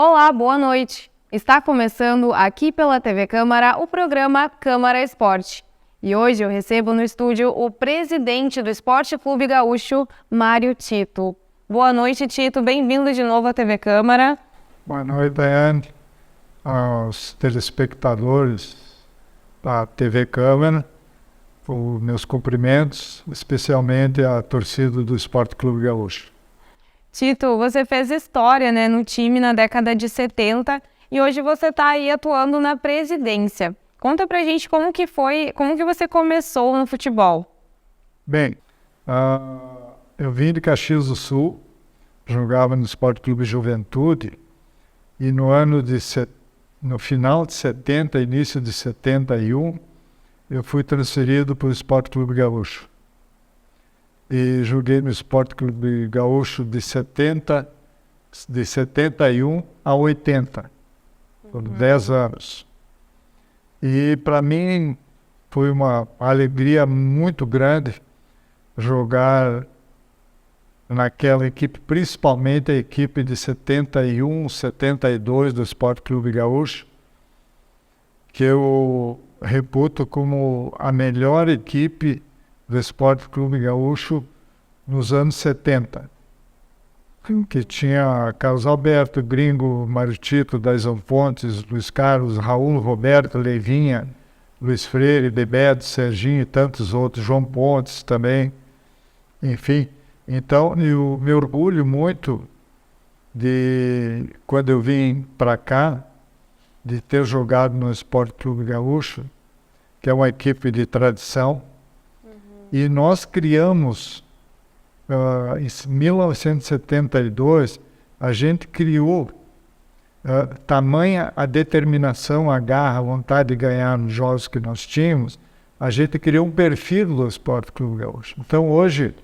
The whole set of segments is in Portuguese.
Olá, boa noite. Está começando aqui pela TV Câmara o programa Câmara Esporte. E hoje eu recebo no estúdio o presidente do Esporte Clube Gaúcho, Mário Tito. Boa noite, Tito. Bem-vindo de novo à TV Câmara. Boa noite, Daiane, aos telespectadores da TV Câmara. Os meus cumprimentos, especialmente à torcida do Esporte Clube Gaúcho. Tito, você fez história, no time na década de 70 e hoje você está aí atuando na presidência. Conta pra gente como que você começou no futebol. Bem, eu vim de Caxias do Sul, jogava no Esporte Clube Juventude e no final de 70, início de 71, eu fui transferido para o Esporte Clube Gaúcho. E joguei no Esporte Clube Gaúcho de 71 a 80, por 10 anos. E para mim foi uma alegria muito grande jogar naquela equipe, principalmente a equipe de 71, 72 do Esporte Clube Gaúcho, que eu reputo como a melhor equipe do Esporte Clube Gaúcho nos anos 70, que tinha Carlos Alberto, Gringo, Mário Tito, Daison Fontes, Luiz Carlos, Raul, Roberto, Leivinha, Luiz Freire, Bebeto, Serginho e tantos outros, João Pontes também, enfim. Então, eu me orgulho muito de, quando eu vim para cá, de ter jogado no Esporte Clube Gaúcho, que é uma equipe de tradição. E nós criamos, em 1972, a gente criou tamanha a determinação, a garra, a vontade de ganhar nos jogos que nós tínhamos, a gente criou um perfil do Esporte Clube Gaúcho. Então hoje,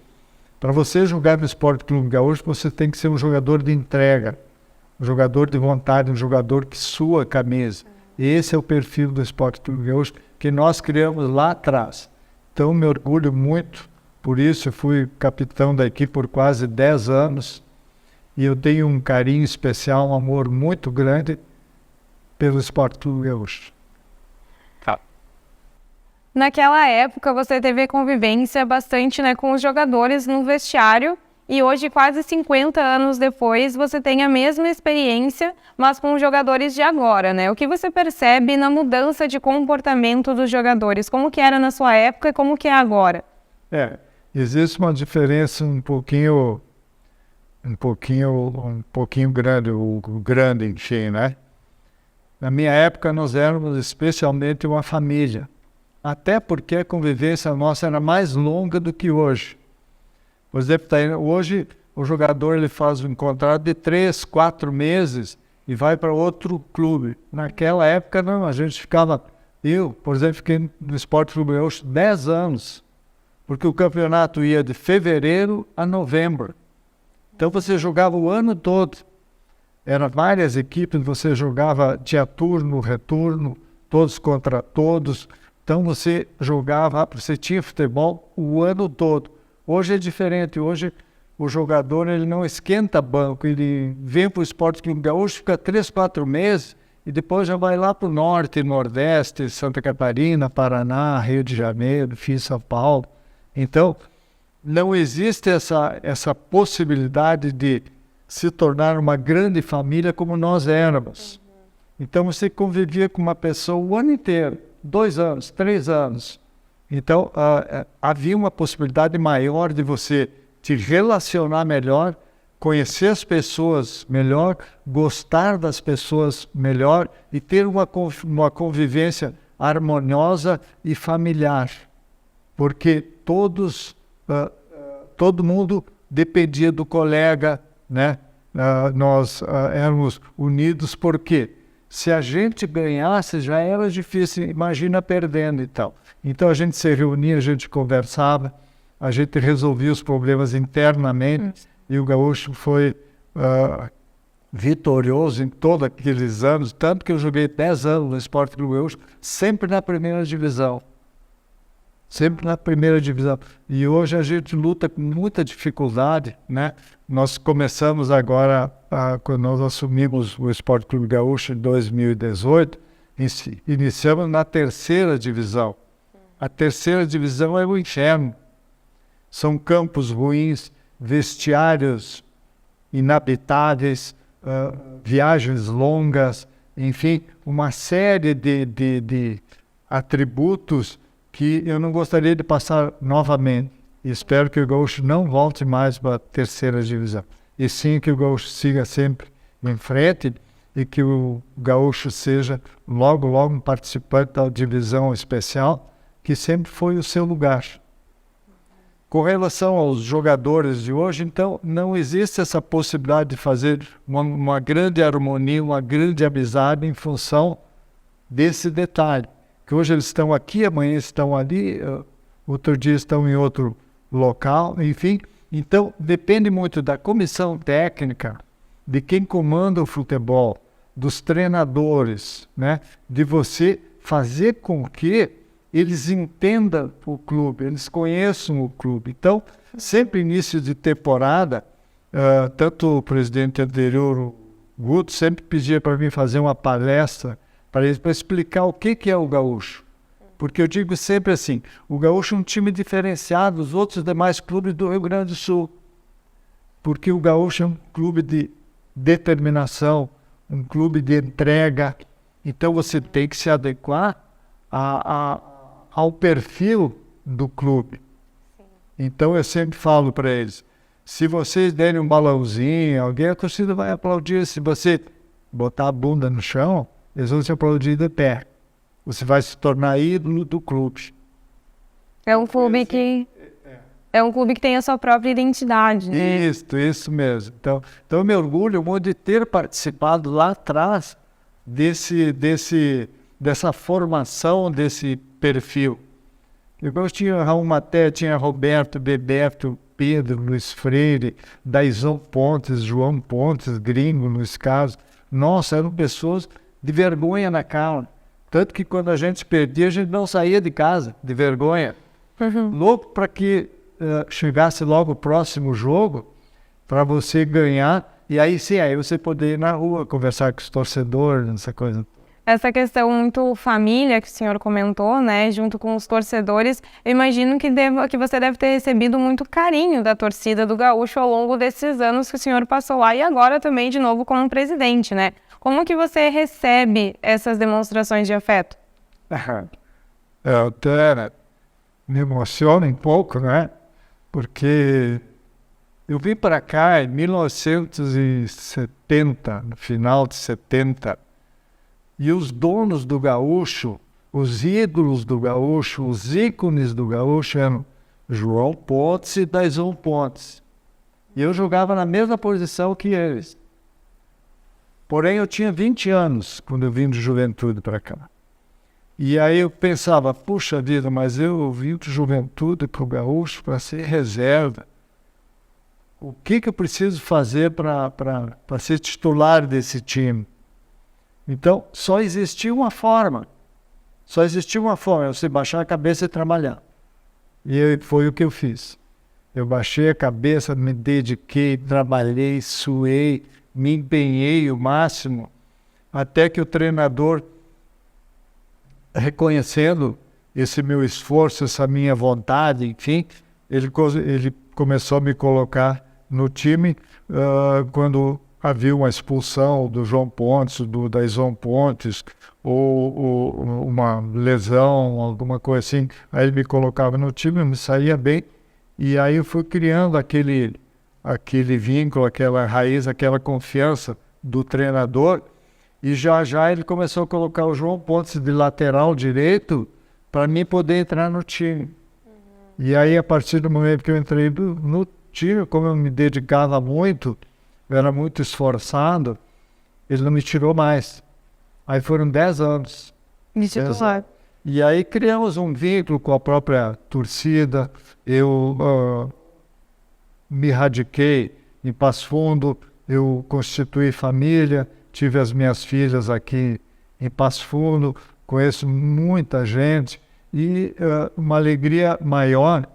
para você jogar no Esporte Clube Gaúcho, você tem que ser um jogador de entrega, um jogador de vontade, um jogador que sua a camisa. E esse é o perfil do Esporte Clube Gaúcho que nós criamos lá atrás. Então, me orgulho muito, por isso eu fui capitão da equipe por quase 10 anos e eu tenho um carinho especial, um amor muito grande pelo Esporte Clube Gaúcho. Naquela época, você teve convivência bastante com os jogadores no vestiário e hoje, quase 50 anos depois, você tem a mesma experiência, mas com os jogadores de agora, O que você percebe na mudança de comportamento dos jogadores? Como que era na sua época e como que é agora? Existe uma diferença um pouquinho grande, enfim, Na minha época, nós éramos especialmente uma família, até porque a convivência nossa era mais longa do que hoje. Por exemplo, hoje o jogador ele faz um contrato de 3, 4 meses e vai para outro clube. Naquela época, não, a gente ficava... Eu, por exemplo, fiquei no Esporte Clube Gaúcho 10 anos, porque o campeonato ia de fevereiro a novembro. Então você jogava o ano todo. Eram várias equipes, você jogava dia turno, retorno, todos contra todos. Então você jogava, você tinha futebol o ano todo. Hoje é diferente, hoje o jogador ele não esquenta banco, ele vem para o Esporte Clube Gaúcho, fica 3, 4 meses e depois já vai lá para o Norte, Nordeste, Santa Catarina, Paraná, Rio de Janeiro, São Paulo. Então, não existe essa possibilidade de se tornar uma grande família como nós éramos. Então você convivia com uma pessoa o ano inteiro, 2 anos, 3 anos. Então, havia uma possibilidade maior de você te relacionar melhor, conhecer as pessoas melhor, gostar das pessoas melhor e ter uma convivência harmoniosa e familiar. Porque todo mundo dependia do colega, nós éramos unidos porque se a gente ganhasse já era difícil, imagina perdendo e tal. Então a gente se reunia, a gente conversava, a gente resolvia os problemas internamente e o Gaúcho foi vitorioso em todos aqueles anos, tanto que eu joguei 10 anos no Esporte Clube Gaúcho, sempre na primeira divisão. sempre na primeira divisão. E hoje a gente luta com muita dificuldade, né? Nós começamos agora, quando nós assumimos o Esporte Clube Gaúcho em 2018, iniciamos na terceira divisão. A terceira divisão é o inferno. São campos ruins, vestiários inabitáveis, viagens longas, enfim, uma série de atributos que eu não gostaria de passar novamente. E espero que o Gaúcho não volte mais para a terceira divisão. E sim que o Gaúcho siga sempre em frente e que o Gaúcho seja logo um participante da divisão especial, que sempre foi o seu lugar. Com relação aos jogadores de hoje, então, não existe essa possibilidade de fazer uma grande harmonia, uma grande amizade em função desse detalhe. Que hoje eles estão aqui, amanhã estão ali, outro dia estão em outro local, enfim. Então, depende muito da comissão técnica, de quem comanda o futebol, dos treinadores, né? De você fazer com que eles entendam o clube, eles conheçam o clube. Então, sempre início de temporada, tanto o presidente anterior, o Guto, sempre pedia para mim fazer uma palestra para eles, para explicar o que é o Gaúcho. Porque eu digo sempre assim, o Gaúcho é um time diferenciado dos outros demais clubes do Rio Grande do Sul. Porque o Gaúcho é um clube de determinação, um clube de entrega. Então você tem que se adequar ao perfil do clube. Então eu sempre falo para eles, se vocês derem um balãozinho, alguém, a torcida vai aplaudir. Se você botar a bunda no chão, eles vão te aplaudir de pé. Você vai se tornar ídolo do clube. É um clube que tem a sua própria identidade. Né? Isso mesmo. Então eu me orgulho muito de ter participado lá atrás dessa formação, desse perfil. Eu tinha Raul Maté, tinha Roberto, Bebeto, Pedro, Luiz Freire, Daison Pontes, João Pontes, Gringo, Luiz Carlos. Nossa, eram pessoas de vergonha na cara. Tanto que quando a gente perdia, a gente não saía de casa, de vergonha. Louco para que chegasse logo o próximo jogo, para você ganhar, e aí sim, aí você poder ir na rua, conversar com os torcedores, essa coisa. Essa questão muito família que o senhor comentou, né, junto com os torcedores, eu imagino que você deve ter recebido muito carinho da torcida do Gaúcho ao longo desses anos que o senhor passou lá e agora também de novo como presidente, né? Como que você recebe essas demonstrações de afeto? Eu até me emociono um pouco, né? Porque eu vim para cá em 1970, no final de 70, e os donos do Gaúcho, os ídolos do Gaúcho, os ícones do Gaúcho eram João Pontes e Daison Pontes. E eu jogava na mesma posição que eles. Porém, eu tinha 20 anos quando eu vim de Juventude para cá. E aí eu pensava, puxa vida, mas eu vim de Juventude para o Gaúcho para ser reserva. O que eu preciso fazer para ser titular desse time? Então, só existia uma forma. Você baixar a cabeça e trabalhar. E foi o que eu fiz. Eu baixei a cabeça, me dediquei, trabalhei, suei, me empenhei o máximo, até que o treinador, reconhecendo esse meu esforço, essa minha vontade, enfim, ele começou a me colocar no time quando havia uma expulsão do João Pontes, do Daison Pontes, ou uma lesão, alguma coisa assim. Aí ele me colocava no time, eu me saía bem, e aí eu fui criando aquele vínculo, aquela raiz, aquela confiança do treinador, e já ele começou a colocar o João Pontes de lateral direito para mim poder entrar no time. E aí, a partir do momento que eu entrei no time, como eu me dedicava muito, eu era muito esforçado, ele não me tirou mais. Aí foram 10 anos. De titular. E aí criamos um vínculo com a própria torcida. Eu me radiquei em Passo Fundo, eu constituí família, tive as minhas filhas aqui em Passo Fundo, conheço muita gente. E uma alegria maior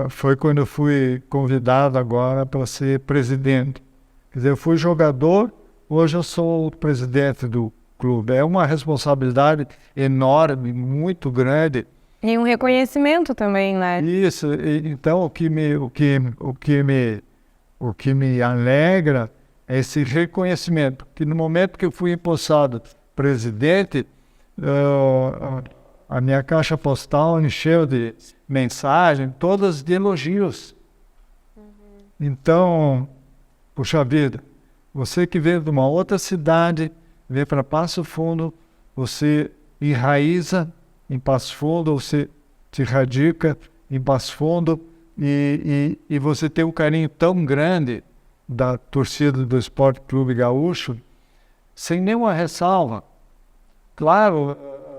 foi quando eu fui convidado agora para ser presidente. Quer dizer, eu fui jogador, hoje eu sou o presidente do clube. É uma responsabilidade enorme, muito grande. E um reconhecimento também, né? Isso, então o que me alegra é esse reconhecimento, que no momento que eu fui empossado presidente, a minha caixa postal encheu de mensagens, todas de elogios. Então, puxa vida, você que veio de uma outra cidade, veio para Passo Fundo, você enraiza em Passo Fundo, você se radica em Passo Fundo e você tem um carinho tão grande da torcida do Esporte Clube Gaúcho, sem nenhuma ressalva. Claro,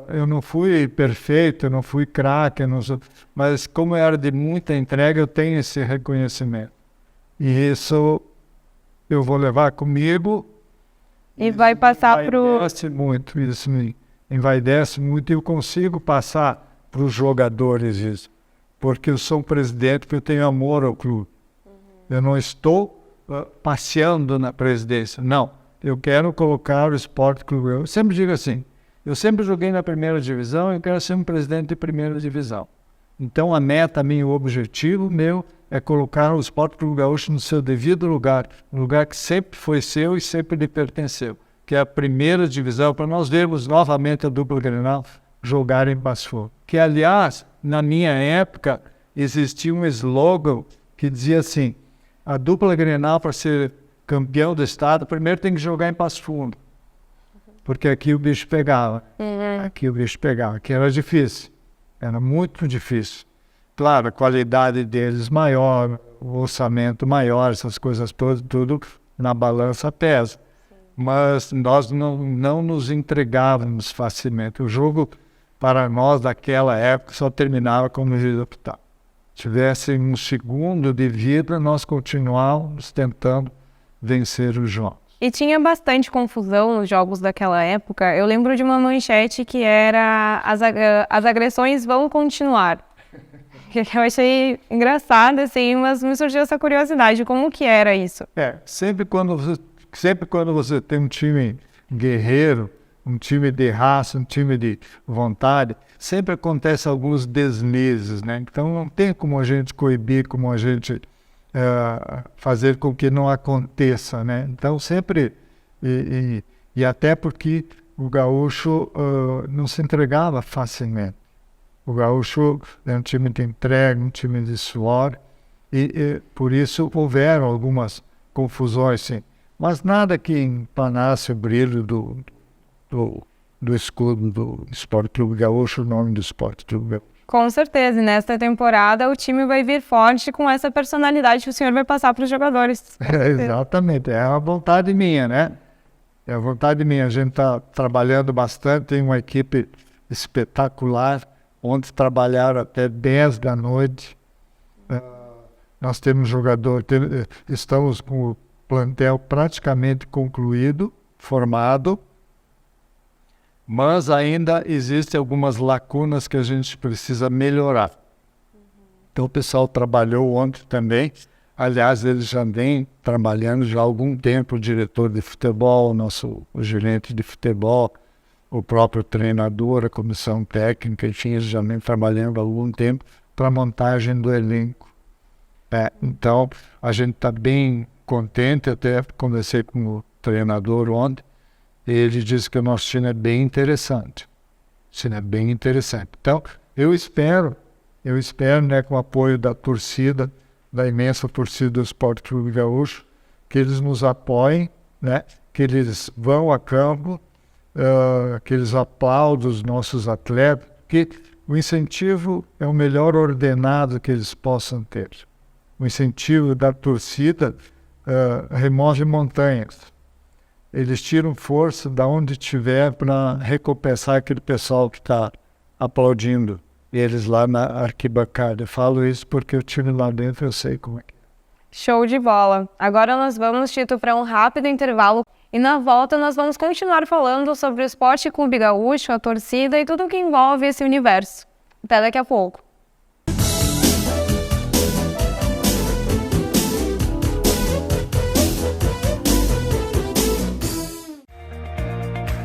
eu não fui perfeito, eu não fui craque, mas como eu era de muita entrega, eu tenho esse reconhecimento. E isso eu vou levar comigo. E vai passar para o... Envaidece muito, isso me envaidece muito, e eu consigo passar para os jogadores isso. Porque eu sou um presidente, porque eu tenho amor ao clube. Eu não estou passeando na presidência, não. Eu quero colocar o Esporte Clube. Eu sempre digo assim, eu sempre joguei na primeira divisão e eu quero ser um presidente de primeira divisão. Então a meta minha, o objetivo meu é colocar o Esporte Clube Gaúcho no seu devido lugar, um lugar que sempre foi seu e sempre lhe pertenceu, que é a primeira divisão, para nós vermos novamente a dupla Grenal jogar em Passo Fundo. Que, aliás, na minha época, existia um slogan que dizia assim, a dupla Grenal, para ser campeão do estado, primeiro tem que jogar em Passo Fundo, porque aqui o bicho pegava. Aqui o bicho pegava, que era difícil, era muito difícil. Claro, a qualidade deles maior, o orçamento maior, essas coisas todas, tudo na balança pesa. Mas nós não nos entregávamos facilmente. O jogo, para nós, daquela época, só terminava quando o juiz apitava. Se tivesse um segundo de vida, nós continuávamos tentando vencer os jogos. E tinha bastante confusão nos jogos daquela época. Eu lembro de uma manchete que era as agressões vão continuar. Que eu achei engraçado, assim, mas me surgiu essa curiosidade. Como que era isso? Sempre quando você tem um time guerreiro, um time de raça, um time de vontade, sempre acontece alguns deslizes, né? Então não tem como a gente coibir, como a gente fazer com que não aconteça, né? Então sempre, e até porque o gaúcho não se entregava facilmente. O gaúcho é um time de entrega, um time de suor, e por isso houveram algumas confusões, sim. Mas nada que empanasse o brilho do escudo do Esporte Clube Gaúcho, o nome do Esporte Clube Gaúcho. Com certeza, e nesta temporada o time vai vir forte com essa personalidade que o senhor vai passar para os jogadores. Exatamente, é a vontade minha, né? É a vontade minha. A gente está trabalhando bastante, tem uma equipe espetacular. Ontem trabalharam até 10 da noite. Nós temos jogador, estamos com o plantel praticamente concluído, formado, mas ainda existem algumas lacunas que a gente precisa melhorar. Então o pessoal trabalhou ontem também. Aliás, eles já vêm trabalhando já há algum tempo, o diretor de futebol, o gerente de futebol, o próprio treinador, a comissão técnica, enfim, eles já vêm trabalhando há algum tempo para a montagem do elenco. Então, a gente está bem contente, até conversei com o treinador ontem, e ele disse que o nosso time é bem interessante. O time é bem interessante. Então, eu espero, né, com o apoio da torcida, da imensa torcida do Esporte Clube Gaúcho, que eles nos apoiem, né, que eles vão a campo, que eles aplaudam os nossos atletas, que o incentivo é o melhor ordenado que eles possam ter. O incentivo da torcida remove montanhas. Eles tiram força de onde tiver para recompensar aquele pessoal que está aplaudindo eles lá na arquibancada. Eu falo isso porque eu estive lá dentro, eu sei como é que é. Show de bola. Agora nós vamos, Tito, para um rápido intervalo E na volta nós vamos continuar falando sobre o Esporte Clube Gaúcho, a torcida e tudo o que envolve esse universo. Até daqui a pouco.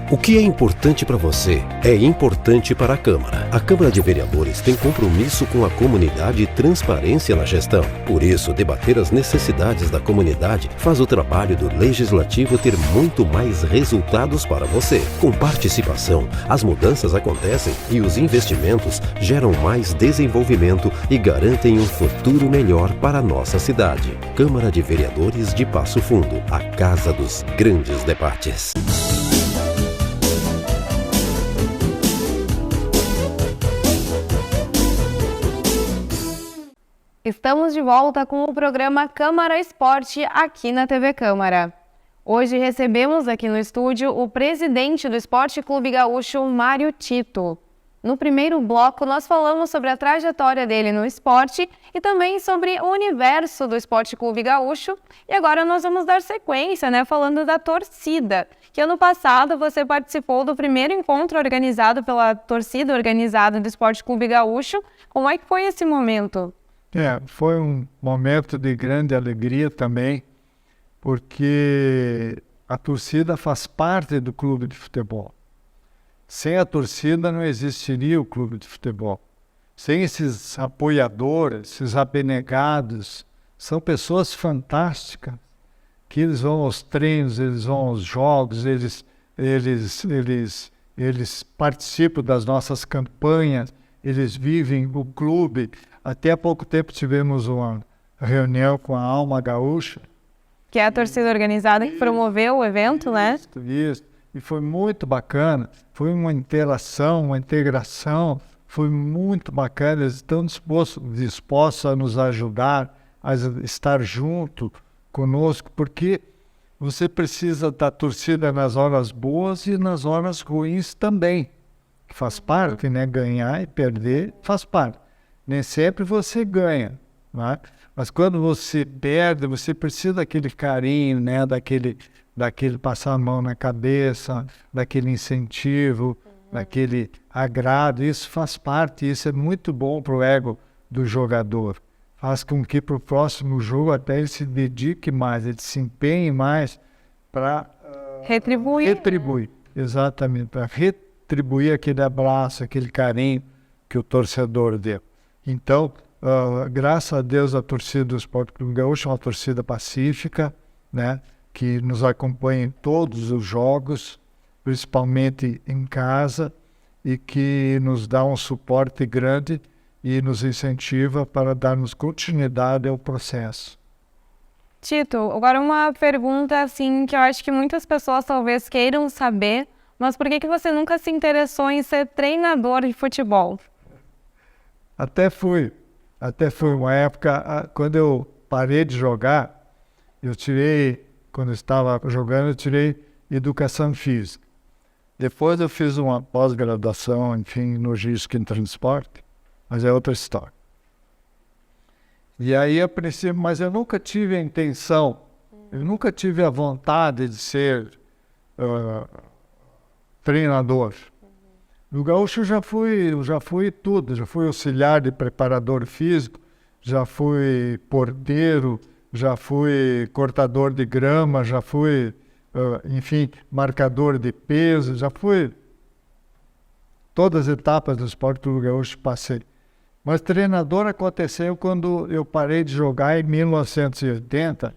O que é importante para você é importante para a Câmara. A Câmara de Vereadores tem compromisso com a comunidade e transparência na gestão. Por isso, debater as necessidades da comunidade faz o trabalho do Legislativo ter muito mais resultados para você. Com participação, as mudanças acontecem e os investimentos geram mais desenvolvimento e garantem um futuro melhor para a nossa cidade. Câmara de Vereadores de Passo Fundo, a casa dos grandes debates. Estamos de volta com o programa Câmara Esporte aqui na TV Câmara. Hoje recebemos aqui no estúdio o presidente do Esporte Clube Gaúcho, Mário Tito. No primeiro bloco, nós falamos sobre a trajetória dele no esporte e também sobre o universo do Esporte Clube Gaúcho. E agora nós vamos dar sequência, falando da torcida, que ano passado você participou do primeiro encontro organizado pela torcida organizada do Esporte Clube Gaúcho. Como é que foi esse momento? Foi um momento de grande alegria também, porque a torcida faz parte do clube de futebol. Sem a torcida não existiria o clube de futebol. Sem esses apoiadores, esses abnegados, são pessoas fantásticas, que eles vão aos treinos, eles vão aos jogos, eles participam das nossas campanhas, eles vivem o clube. Até há pouco tempo tivemos uma reunião com a Alma Gaúcha. Que é a torcida organizada que promoveu o evento, né? Isso. E foi muito bacana. Foi uma interação, uma integração. Foi muito bacana. Eles estão dispostos a nos ajudar, a estar junto conosco, porque você precisa da torcida nas horas boas e nas horas ruins também. Faz parte, Ganhar e perder faz parte. Nem sempre você ganha, né? Mas quando você perde, você precisa daquele carinho, daquele passar a mão na cabeça, daquele incentivo, daquele agrado. Isso faz parte, isso é muito bom para o ego do jogador. Faz com que para o próximo jogo até ele se dedique mais, ele se empenhe mais para retribuir. Exatamente, para retribuir aquele abraço, aquele carinho que o torcedor deu. Então, graças a Deus, a torcida do Esporte Clube Gaúcho é uma torcida pacífica, que nos acompanha em todos os jogos, principalmente em casa, e que nos dá um suporte grande e nos incentiva para darmos continuidade ao processo. Tito, agora uma pergunta assim que eu acho que muitas pessoas talvez queiram saber, mas por que você nunca se interessou em ser treinador de futebol? Até fui uma época, quando eu parei de jogar, quando eu estava jogando, eu tirei educação física. Depois eu fiz uma pós-graduação, em logística e transporte, mas é outra história. E aí, a princípio, mas eu nunca tive a intenção, eu nunca tive a vontade de ser treinador. No Gaúcho eu já fui tudo, já fui auxiliar de preparador físico, já fui porteiro, já fui cortador de grama, já fui, marcador de peso, já fui todas as etapas do Esporte Clube Gaúcho passei. Mas treinador aconteceu quando eu parei de jogar em 1980,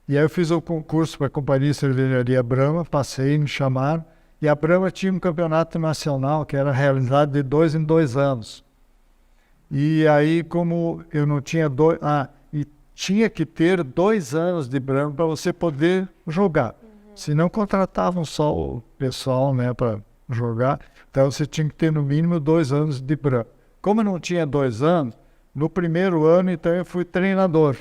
e aí eu fiz o concurso para a Companhia Cervejaria Brahma, passei, me chamaram. E a Brahma tinha um campeonato nacional que era realizado de 2 em 2 anos. E aí, como eu não tinha e tinha que ter 2 anos de Brahma para você poder jogar. Senão contratavam só o pessoal, para jogar. Então você tinha que ter no mínimo 2 anos de Brahma. Como eu não tinha 2 anos, no primeiro ano, então eu fui treinador.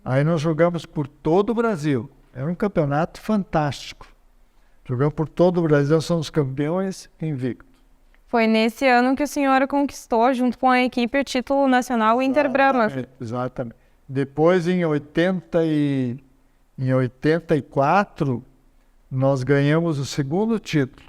Aí nós jogamos por todo o Brasil. Era um campeonato fantástico. Jogamos por todo o Brasil, somos campeões invictos. Foi nesse ano que o senhor conquistou, junto com a equipe, o título nacional Inter Brahma. Exatamente. Depois, em 84, nós ganhamos o segundo título.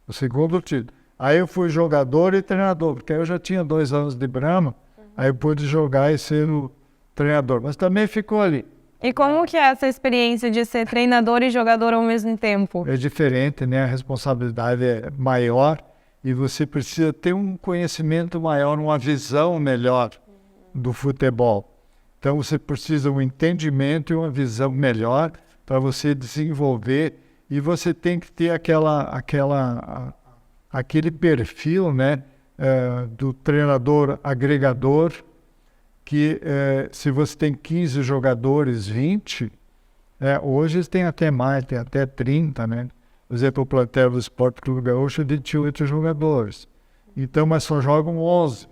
O segundo título. Aí eu fui jogador e treinador, porque aí eu já tinha 2 anos de Brahma, aí eu pude jogar e ser o treinador. Mas também ficou ali. E como que é essa experiência de ser treinador e jogador ao mesmo tempo? É diferente, né? A responsabilidade é maior e você precisa ter um conhecimento maior, uma visão melhor do futebol. Então você precisa de um entendimento e uma visão melhor para você desenvolver, e você tem que ter aquele perfil, né, do treinador agregador, que se você tem 15 jogadores, 20, hoje tem até mais, tem até 30, né? Por exemplo, o plantel do Sport Clube Gaúcho é de 28 jogadores. Então, mas só jogam 11.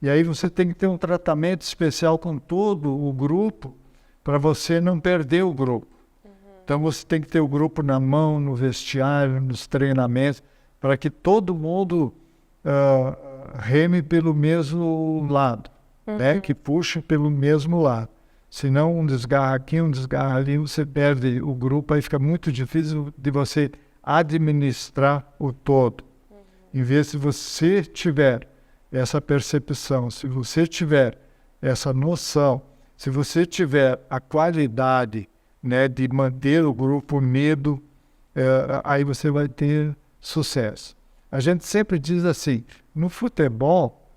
E aí você tem que ter um tratamento especial com todo o grupo para você não perder o grupo. Então você tem que ter o grupo na mão, no vestiário, nos treinamentos, para que todo mundo reme pelo mesmo lado, né? Que puxe pelo mesmo lado. Senão um desgarra aqui, um desgarra ali, você perde o grupo, aí fica muito difícil de você administrar o todo. Em vez de você tiver essa percepção, se você tiver essa noção, se você tiver a qualidade, né, de manter o grupo unido, aí você vai ter sucesso. A gente sempre diz assim, no futebol,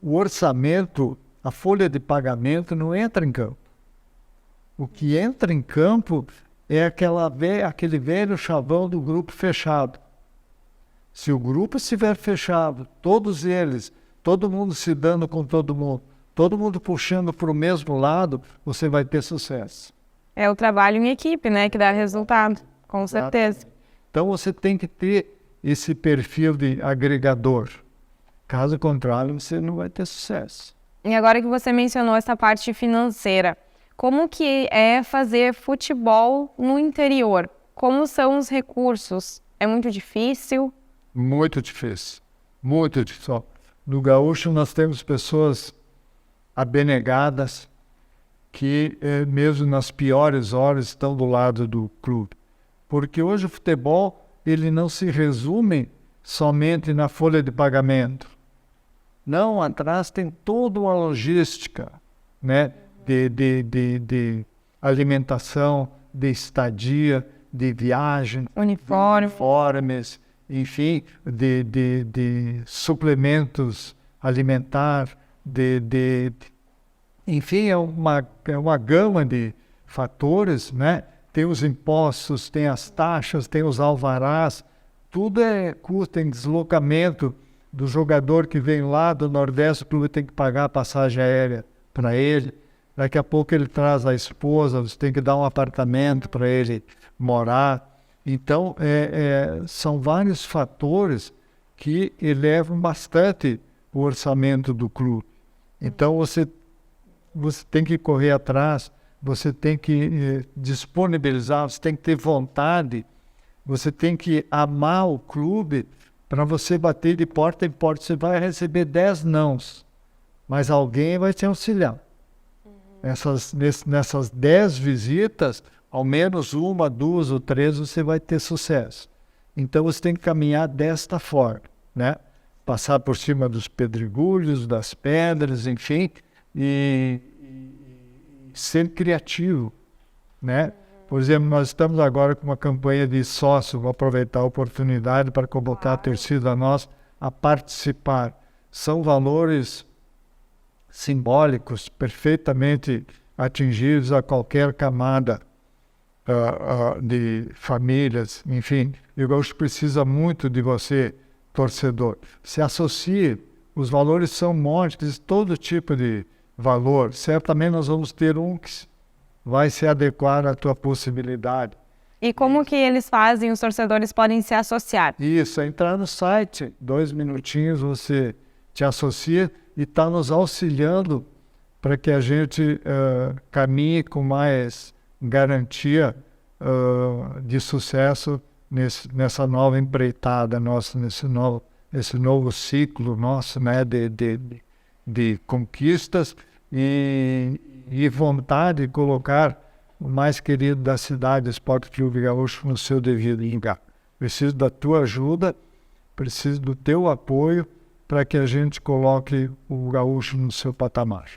o orçamento, a folha de pagamento não entra em campo. O que entra em campo é aquele velho chavão do grupo fechado. Se o grupo estiver fechado, todos eles, todo mundo se dando com todo mundo puxando para o mesmo lado, você vai ter sucesso. É o trabalho em equipe, né, que dá resultado, com certeza. Então você tem que ter esse perfil de agregador. Caso contrário, você não vai ter sucesso. E agora que você mencionou essa parte financeira, como que é fazer futebol no interior? Como são os recursos? É muito difícil? Muito difícil. Muito difícil. No Gaúcho nós temos pessoas abnegadas que mesmo nas piores horas estão do lado do clube. Porque hoje o futebol ele não se resume somente na folha de pagamento. Não, atrás tem toda uma logística, né, de alimentação, de estadia, de viagem, uniformes, enfim, de suplementos alimentares, enfim, é uma gama de fatores, né? Tem os impostos, tem as taxas, tem os alvarás, tudo é custo, tem deslocamento do jogador que vem lá do Nordeste, o clube tem que pagar a passagem aérea para ele. Daqui a pouco ele traz a esposa, você tem que dar um apartamento para ele morar. Então, são vários fatores que elevam bastante o orçamento do clube. Então, você tem que correr atrás, você tem que disponibilizar, você tem que ter vontade, você tem que amar o clube. Para você bater de porta em porta, você vai receber 10 nãos, mas alguém vai te auxiliar. Nessas 10 visitas, ao menos 1, 2 ou 3 você vai ter sucesso. Então você tem que caminhar desta forma, né? Passar por cima dos pedregulhos, das pedras, enfim, e ser criativo, né? Por exemplo, nós estamos agora com uma campanha de sócio, vou aproveitar a oportunidade para convocar a torcida nossa a participar. São valores simbólicos, perfeitamente atingíveis a qualquer camada de famílias, enfim. Eu acho que precisa muito de você, torcedor. Se associe, os valores são módicos, todo tipo de valor. Certamente nós vamos ter um que vai se adequar à tua possibilidade. E como que eles fazem, os torcedores podem se associar? Isso, é entrar no site, 2 minutinhos você te associa e está nos auxiliando para que a gente caminhe com mais garantia de sucesso nessa nova empreitada nossa, esse novo ciclo nosso, né, de conquistas e vontade de colocar o mais querido da cidade, Esporte Clube Gaúcho, no seu devido lugar. Preciso da tua ajuda, preciso do teu apoio para que a gente coloque o Gaúcho no seu patamar.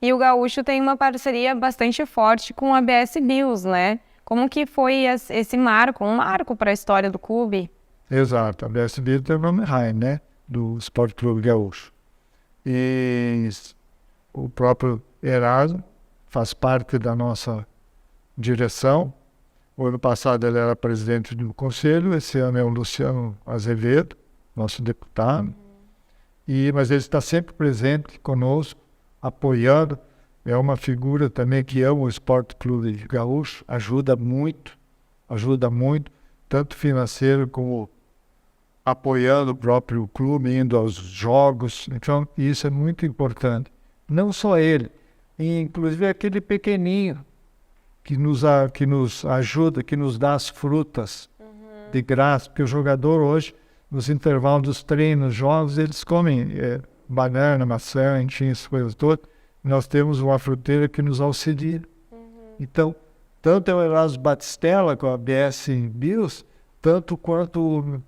E o Gaúcho tem uma parceria bastante forte com a BS Bills, né? Como que foi esse marco, um marco para a história do clube? Exato, a BS Bills tem o nome Rain, né? Do Esporte Clube Gaúcho. E o próprio Erasmo faz parte da nossa direção. O ano passado ele era presidente do conselho, esse ano é o Luciano Azevedo, nosso deputado. Mas ele está sempre presente conosco, apoiando. É uma figura também que ama o Esporte Clube Gaúcho, ajuda muito, tanto financeiro como apoiando o próprio clube, indo aos jogos. Então, isso é muito importante. Não só ele, inclusive aquele pequenininho que nos ajuda, que nos dá as frutas de graça, porque o jogador hoje, nos intervalos dos treinos, jogos, eles comem banana, maçã, enfim, essas coisas todas. Nós temos uma fruteira que nos auxilia. Então, tanto é o Erasmo Batistella com a BS Bills, tanto quanto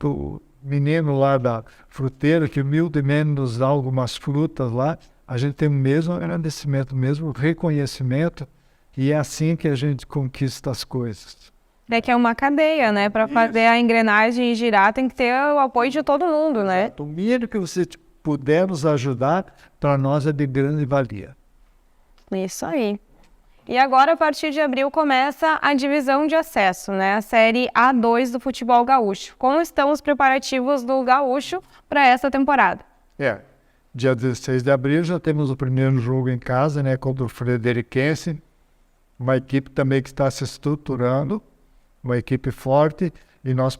o menino lá da fruteira, que humildemente nos dá algumas frutas lá, a gente tem o mesmo agradecimento, o mesmo reconhecimento, e é assim que a gente conquista as coisas. É que é uma cadeia, né? Para fazer a engrenagem girar, tem que ter o apoio de todo mundo, né? O mínimo que você puder nos ajudar, para nós é de grande valia. Isso aí. E agora, a partir de abril, começa a divisão de acesso, né? A Série A2 do futebol gaúcho. Como estão os preparativos do Gaúcho para essa temporada? Dia 16 de abril já temos o primeiro jogo em casa, né? Contra o Frederiquense. Uma equipe também que está se estruturando, uma equipe forte, e nós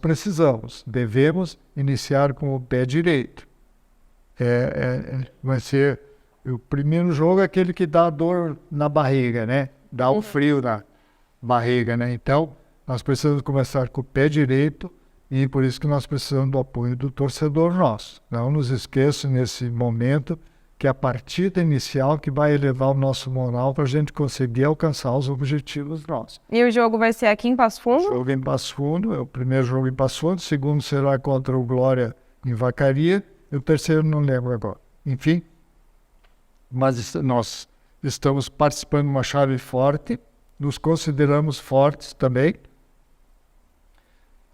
devemos iniciar com o pé direito. Vai ser o primeiro jogo, aquele que dá dor na barriga, né? Dá um frio na barriga, né? Então, nós precisamos começar com o pé direito, e por isso que nós precisamos do apoio do torcedor nosso. Não nos esqueçam nesse momento que é a partida inicial que vai elevar o nosso moral para a gente conseguir alcançar os objetivos nossos. E o jogo vai ser aqui em Passo Fundo? O jogo em Passo Fundo, é o primeiro jogo em Passo Fundo, o segundo será contra o Glória em Vacaria, e o terceiro não lembro agora. Enfim, mas nós estamos participando de uma chave forte, nos consideramos fortes também,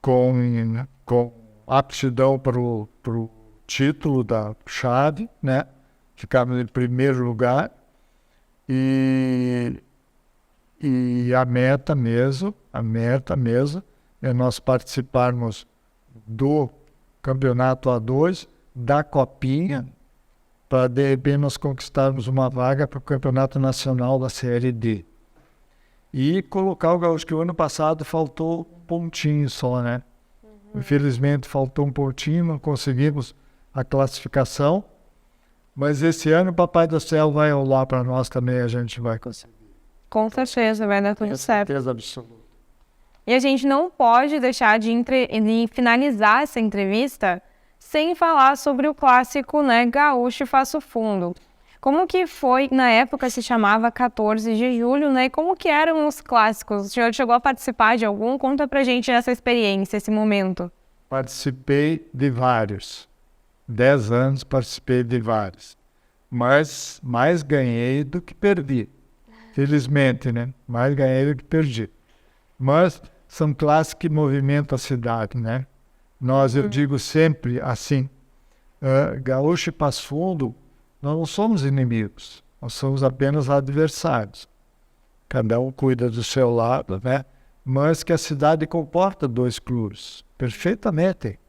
com aptidão para o título da chave, né? Ficamos em primeiro lugar, e a meta mesmo é nós participarmos do campeonato A2, da Copinha, para de repente nós conquistarmos uma vaga para o campeonato nacional da Série D. E colocar o Gaúcho, que o ano passado faltou um pontinho só, né? Infelizmente faltou um pontinho, não conseguimos a classificação. Mas esse ano o Papai do Céu vai olhar para nós também, a gente vai conseguir. Com certeza, vai dar tudo certo. Certeza absoluta. E a gente não pode deixar de finalizar essa entrevista sem falar sobre o clássico, né, Gaúcho e Passo Fundo. Como que foi, na época se chamava 14 de julho, né, e como que eram os clássicos? O senhor chegou a participar de algum? Conta pra gente essa experiência, esse momento. Participei de vários. 10 anos participei de vários, mas mais ganhei do que perdi, felizmente, né? Mais ganhei do que perdi, mas são clássicos que movimentam a cidade, né? Eu digo sempre assim, Gaúcho e Passo Fundo, nós não somos inimigos, nós somos apenas adversários, cada um cuida do seu lado, né? Mas que a cidade comporta dois clubes, perfeitamente.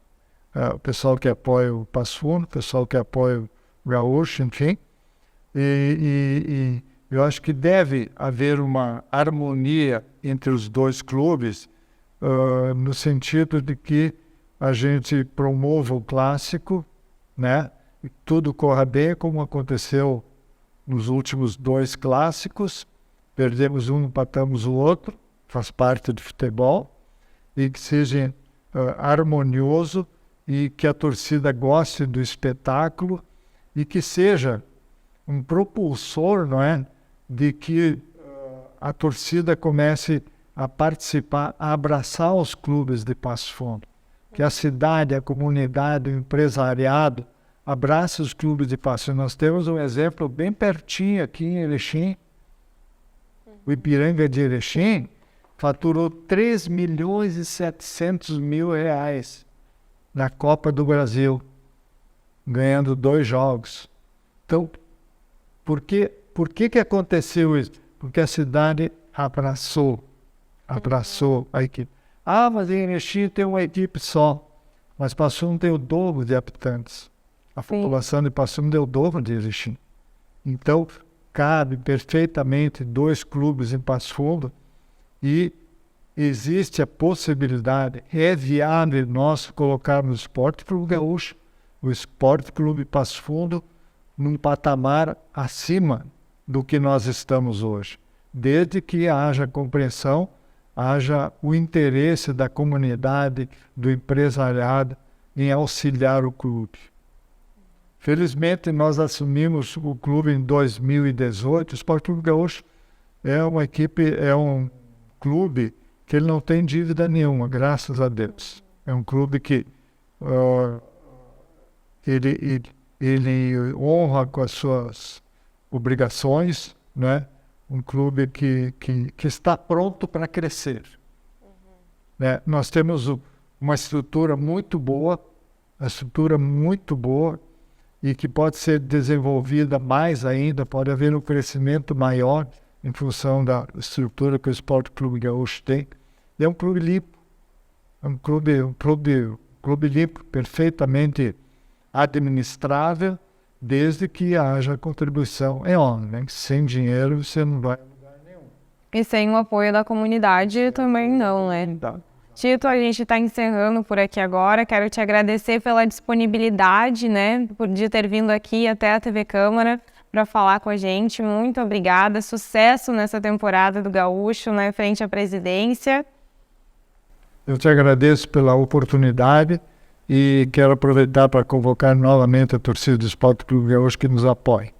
O pessoal que apoia o Passo Fundo, o pessoal que apoia o Gaúcho, enfim. E eu acho que deve haver uma harmonia entre os dois clubes, no sentido de que a gente promova o clássico, né? E tudo corra bem, como aconteceu nos últimos 2 clássicos. Perdemos um, empatamos o outro, faz parte do futebol, e que seja harmonioso, e que a torcida goste do espetáculo e que seja um propulsor, não é, de que a torcida comece a participar, a abraçar os clubes de Passo Fundo. Que a cidade, a comunidade, o empresariado abrace os clubes de Passo Fundo. Nós temos um exemplo bem pertinho aqui em Erechim. O Ipiranga de Erechim faturou 3.700.000 reais na Copa do Brasil, ganhando 2 jogos. Então, por que aconteceu isso? Porque a cidade abraçou a equipe. Ah, mas em Erechim tem uma equipe só, mas Passo Fundo tem o dobro de habitantes. A população de Passo Fundo é o dobro de Erechim. Então, cabe perfeitamente 2 clubes em Passo Fundo e existe a possibilidade, é viável nós colocarmos o Esporte Clube Gaúcho, o Esporte Clube Passo Fundo, num patamar acima do que nós estamos hoje, desde que haja compreensão, haja o interesse da comunidade, do empresariado em auxiliar o clube. Felizmente, nós assumimos o clube em 2018. O Esporte Clube Gaúcho é um clube que ele não tem dívida nenhuma, graças a Deus. É um clube que ele honra com as suas obrigações, né? Um clube que está pronto para crescer. Né? Nós temos uma estrutura muito boa, e que pode ser desenvolvida mais ainda, pode haver um crescimento maior em função da estrutura que o Esporte Clube Gaúcho tem. É um clube limpo, um clube limpo, perfeitamente administrável, desde que haja contribuição. É óbvio, né? Sem dinheiro você não vai a lugar nenhum. E sem o apoio da comunidade também não, né? Tito, a gente está encerrando por aqui agora. Quero te agradecer pela disponibilidade, né, de ter vindo aqui até a TV Câmara para falar com a gente. Muito obrigada. Sucesso nessa temporada do Gaúcho, né, frente à presidência. Eu te agradeço pela oportunidade e quero aproveitar para convocar novamente a torcida do Esporte Clube Gaúcho que nos apoie,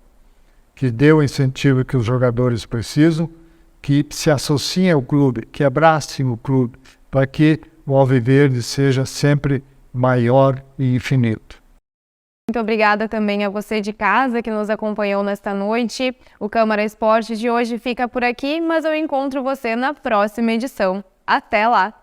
que dê o incentivo que os jogadores precisam, que se associem ao clube, que abracem o clube, para que o Alviverde seja sempre maior e infinito. Muito obrigada também a você de casa que nos acompanhou nesta noite. O Câmara Esporte de hoje fica por aqui, mas eu encontro você na próxima edição. Até lá!